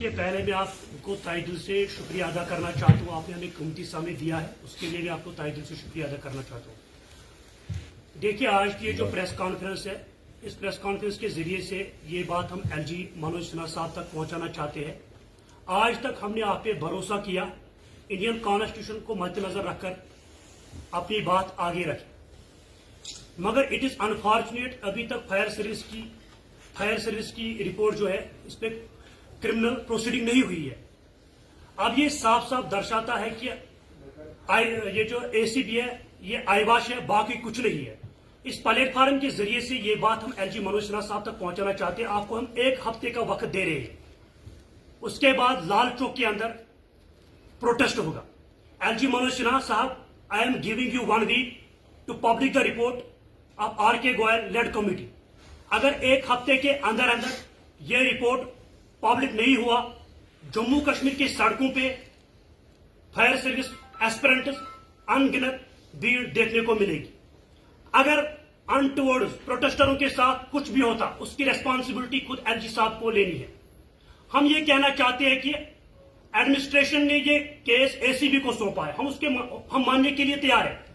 ये पहले मैं आपको तहे दिल से शुक्रिया अदा करना चाहता हूँ। आपने हमें कीमती समय दिया है, उसके लिए मैं आपको तहे दिल से शुक्रिया अदा करना चाहता हूँ। देखिए, आज की ये जो प्रेस कॉन्फ्रेंस है, इस प्रेस कॉन्फ्रेंस के जरिए से ये बात हम एलजी मनोज सिन्हा साहब तक पहुंचाना चाहते हैं। आज तक हमने आप पे भरोसा किया, इंडियन कॉन्स्टिट्यूशन को मद्देनजर रखकर अपनी बात आगे रखी, मगर इट इज अनफॉर्चुनेट अभी तक फायर सर्विस की रिपोर्ट जो है, इस पर क्रिमिनल प्रोसीडिंग नहीं हुई है। अब ये साफ साफ दर्शाता है कि ये जो एसीबी है ये आईवाश है, बाकी कुछ नहीं है। इस प्लेटफॉर्म के जरिए से ये बात हम एलजी मनोज सिन्हा साहब तक पहुंचाना चाहते हैं। आपको हम 1 हफ्ते का वक्त दे रहे हैं, उसके बाद लाल चौक के अंदर प्रोटेस्ट होगा। एलजी मनोज सिन्हा साहब, I am giving you 1 week to public the report of R K. Goyal led committee. अगर 1 हफ्ते के अंदर अंदर ये रिपोर्ट पब्लिक नहीं हुआ, जम्मू कश्मीर की सड़कों पे फायर सर्विस एस्पिरेंट्स अनगिनत भीड़ देखने को मिलेगी। अगर अनटुवर्ड प्रोटेस्टरों के साथ कुछ भी होता, उसकी रेस्पॉन्सिबिलिटी खुद एलजी साहब को लेनी है। हम ये कहना चाहते हैं कि एडमिनिस्ट्रेशन ने ये केस एसीबी को सौंपा है, हम मानने के लिए तैयार है।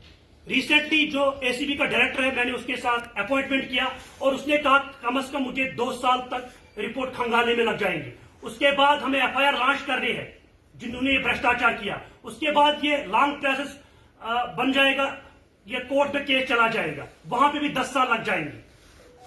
रिसेंटली जो एसीबी का डायरेक्टर है, मैंने उसके साथ अपॉइंटमेंट किया और उसने कहा कम से कम मुझे 2 साल तक रिपोर्ट खंगालने में लग जाएंगे। उसके बाद हमें एफआईआर लॉन्च करनी है जिन्होंने ये भ्रष्टाचार किया। उसके बाद ये लॉन्ग प्रोसेस बन जाएगा, ये कोर्ट में केस चला जाएगा, वहां पे भी 10 साल लग जाएंगे।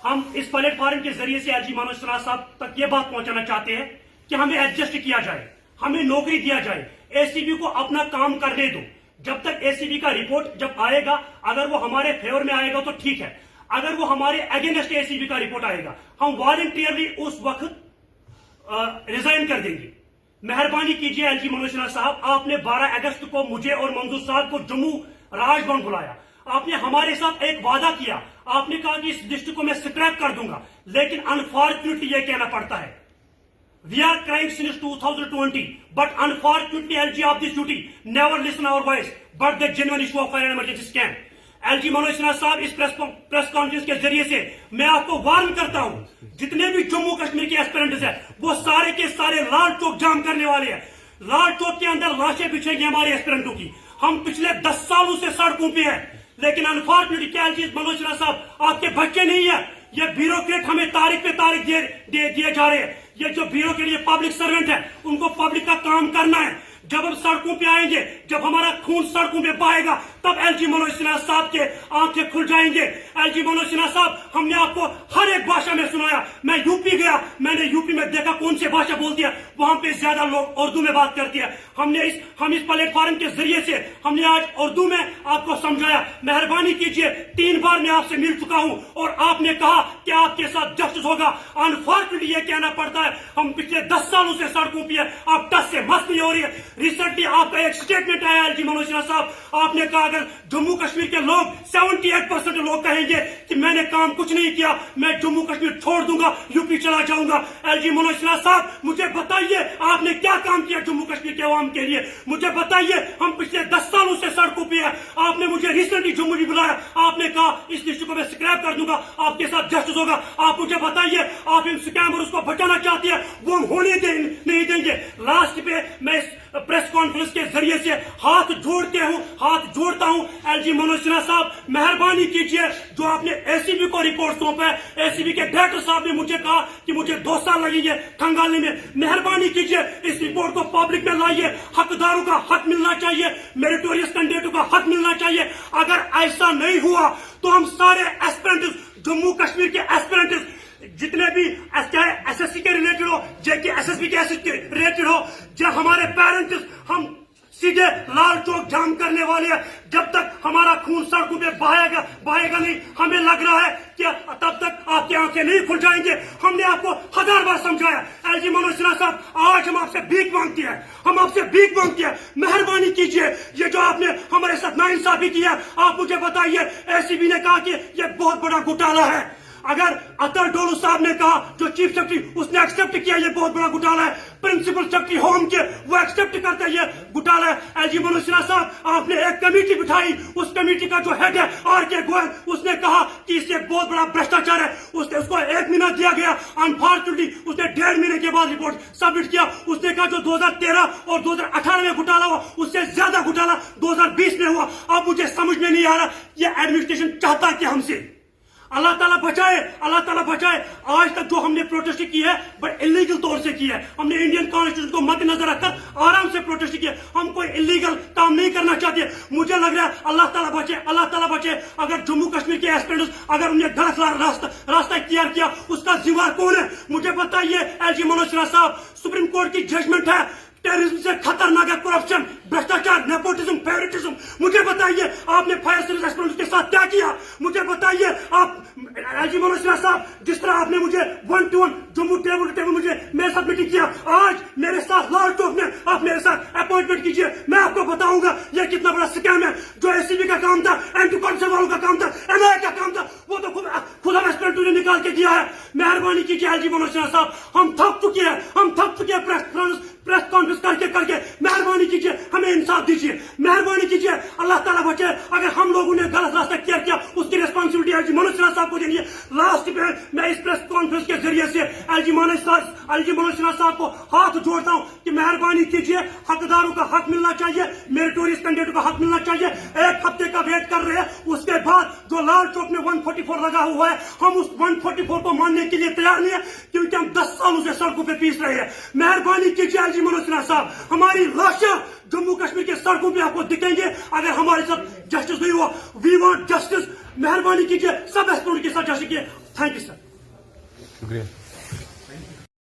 हम इस प्लेटफॉर्म के जरिए से एलजी मनोज सिन्हा साहब तक ये बात पहुंचाना चाहते हैं कि हमें एडजस्ट किया जाए, हमें नौकरी दिया जाए, एसीबी को अपना काम करने दो। जब तक एसीबी का रिपोर्ट जब आएगा, अगर वो हमारे फेवर में आएगा तो ठीक है, अगर वो हमारे अगेंस्ट एसीबी का रिपोर्ट आएगा, हम वॉलंटियरली उस वक्त रिजाइन कर देंगे। मेहरबानी कीजिए एलजी मनोज सिन्हा साहब, आपने 12 अगस्त को मुझे और मंजूर साहब को जम्मू राजभवन बुलाया। आपने हमारे साथ एक वादा किया, आपने कहा कि इस लिस्ट को मैं स्क्रैप कर दूंगा, लेकिन अनफॉर्चुनेटली यह कहना पड़ता है we are crying since 2020, but unfortunately LG of this duty never listen our voice, but the genuine issue of fire and emergency scam। LG Manoj Sinha साहब, इस प्रेस कॉन्फ्रेंस के जरिए से मैं आपको वार्न करता हूं, जितने भी जम्मू कश्मीर के एस्पिरेंट्स हैं वो सारे के सारे लाल चौक जाम करने वाले हैं। लाल चौक के अंदर लाशें बिछेंगी हमारे एस्पिरेंटों की। हम पिछले 10 सालों से सड़कों पे हैं, लेकिन अनफॉर्चुनेटली क्या एलजी मनोज सिन्हा साहब आपके बच्चे नहीं है। ये ब्यूरोक्रेट हमें तारीख पे तारीख दिए जा रहे हैं। ये जो ब्यूरोक्रेट, ये पब्लिक सर्वेंट है, उनको पब्लिक का काम करना है। जब हम सड़कों पे आएंगे, जब हमारा खून सड़कों पे बहेगा, तब एलजी मनोज सिन्हा साहब के आंखें खुल जाएंगे। एलजी मनोज सिन्हा साहब, हमने आपको हर एक भाषा में सुनाया। मैं यूपी गया, मैंने यूपी में देखा कौन सी भाषा बोलती है, वहां पे ज्यादा लोग उर्दू में बात करती है। हम इस प्लेटफॉर्म के जरिए से हमने आज उर्दू में आपको समझाया। मेहरबानी कीजिए, 3 बार मैं आपसे मिल चुका हूं और आपने कहा कि आपके साथ जस्टिस होगा। अनफॉर्चुनेटली ये कहना पड़ता है, हम पिछले 10 सालों से सड़कों पे है, आप 10 से मस्त नहीं हो रही है। रिसेंटली आपका एक स्टेटमेंट आया एलजी मनोज सिन्हा साहब, आपने कहा अगर जम्मू कश्मीर के लोग 78% लोग कहेंगे कि मैंने काम कुछ नहीं किया, मैं जम्मू कश्मीर छोड़ दूंगा, यूपी चला जाऊंगा। एलजी मनोज सिन्हा साहब, मुझे बताइए आपने क्या काम किया जम्मू कश्मीर के अवाम के लिए, मुझे बताइए। हम पिछले 10 सालों से सड़कों पे है। आपने मुझे रिसेंटली जम्मू भी बुलाया, आपने कहा इस लिस्ट को मैं स्क्रैप कर दूंगा, आपके साथ जस्टिस होगा। आप मुझे बताइए, आप इन स्कैमर्स को बचाना चाहती है, वो हम होने नहीं देंगे। लास्ट पे मैं इस प्रेस कॉन्फ्रेंस के जरिए से हाथ जोड़ता हूं एलजी मनोज सिन्हा साहब, मेहरबानी कीजिए। जो आपने एसीबी को रिपोर्ट सौंपा है, एसीबी के डायरेक्टर साहब ने मुझे कहा कि मुझे 2 साल लगेंगे खंगालने में। मेहरबानी कीजिए, इस रिपोर्ट को पब्लिक में लाइए। हकदारों का हक मिलना चाहिए, मेरिटोरियस कैंडिडेटों का हक मिलना चाहिए। अगर ऐसा नहीं हुआ तो हम सारे एस्पिरेंट्स, जम्मू कश्मीर के एस्पिरेंट्स, जितने भी चाहे एसएससी के रिलेटेड हो, जेके एसएसबी के रिलेटेड हो, जब हमारे पेरेंट्स, हम सीधे लाल चौक जाम करने वाले हैं। जब तक हमारा खून सड़कों पे बहेगा नहीं, हमें लग रहा है कि तब तक आपकी आंखें नहीं खुल जाएंगे। हमने आपको 1000 बार समझाया। एलजी मनोज सिन्हा साहब, आज हम आपसे भीख मांगते हैं, मेहरबानी कीजिए। ये जो आपने हमारे साथ नाइंसाफी किया, आप मुझे बताइए। एसीबी ने कहा कि ये बहुत बड़ा घोटाला है, अगर अतर डोलू साहब ने कहा जो चीफ सेक्रेटरी उसने एक्सेप्ट किया ये बहुत बड़ा घोटाला है, प्रिंसिपल सेक्रेटरी होम के वो एक्सेप्ट करते हैं ये घोटाला है। एलजी मनोज सिन्हा साहब आपने एक कमेटी बिठाई, उस कमेटी का जो हेड है आर.के. गोयल उसने कहा कि इससे एक बहुत बड़ा भ्रष्टाचार है, उसको 1 महीना दिया गया। अनफॉर्चुनेटली उसने 1.5 महीने के बाद रिपोर्ट सबमिट किया। उसने कहा जो 2013 और 2018 में घोटाला हुआ उससे ज्यादा घोटाला 2020 में हुआ। अब मुझे समझ में नहीं आ रहा ये एडमिनिस्ट्रेशन चाहता क्या हमसे। अल्लाह ताला बचाए, अल्लाह ताला बचाए। आज तक जो हमने प्रोटेस्ट की है बट इलीगल तौर से की है, हमने इंडियन कॉन्स्टिट्यूशन को मद्देनजर रखकर आराम से प्रोटेस्ट किया। हम कोई इलीगल काम नहीं करना चाहते। मुझे लग रहा है अल्लाह ताला बचाए, अल्लाह ताला बचाए। अगर जम्मू कश्मीर के एस्पिरेंट्स अगर उन्हें गलत रास्ता इख्तियार किया उसका जिम्मेदार कौन है मुझे बताइए। एलजी मनोज सिन्हा साहब, सुप्रीम कोर्ट की जजमेंट है, टेररिज्म से खतरनाक है करप्शन, भ्रष्टाचार, नेपोटिज्म, फेवरेटिज्म। मुझे बताइए आपने फायर सर्विस एक्सपर्ट के साथ क्या किया। मुझे बताइए आप एलजी मनोज सिन्हा साहब, जिस तरह आपने मुझे 1 to 1 Jammu table to table मुझे मैं सबमिट किया, आज मेरे साथ लाल चौक में आप मेरे साथ अपॉइंटमेंट कीजिए, मैं आपको बताऊंगा ये कितना बड़ा स्कैम है। जो एसीबी का काम था, एंटी करप्शन वालों का काम था, एनआईए का काम था, वो तो खुद एस्पिरेंट ने निकाल के दिया है। मेहरबानी कीजिए एलजी मनोज सिन्हा साहब, हम थक चुके हैं प्रेस कॉन्फ्रेंस करके मेहरबानी कीजिए हमें इंसाफ दीजिए, मेहरबानी कीजिए। अल्लाह ताला बचाए। अगर हम लोगों ने गलत रास्ता इख्तियार किया उसकी रिस्पांसिबिलिटी एलजी मनोज सिन्हा साहब को देनी है। लास्ट पे मैं इस प्रेस कॉन्फ्रेंस के जरिए से एलजी मनोज सिन्हा साहब को हाथ जोड़ता हूं कि मेहरबानी कीजिए, हकदारों का हक मिलना चाहिए, मेरिटोरियस कैंडिडेट का हक मिलना चाहिए। 1 हफ्ते का वेट कर रहे हैं, उसके बाद जो लाल चौक में 144 लगा हुआ है हम उस 144 को मानने के लिए तैयार नहीं है, क्योंकि हम 10 सालों से सड़कों पर पीस रहे हैं। मेहरबानी कीजिए एलजी मनोज सिन्हा साहब, हमारी लाशें जम्मू कश्मीर के सड़कों पे आपको दिखेंगे अगर हमारे साथ जस्टिस नहीं हुआ। वी वांट जस्टिस, मेहरबानी कीजिए सब एस्पिरेंट के साथ जस्टिस कीजिए। Thank you sir. शुक्रिया।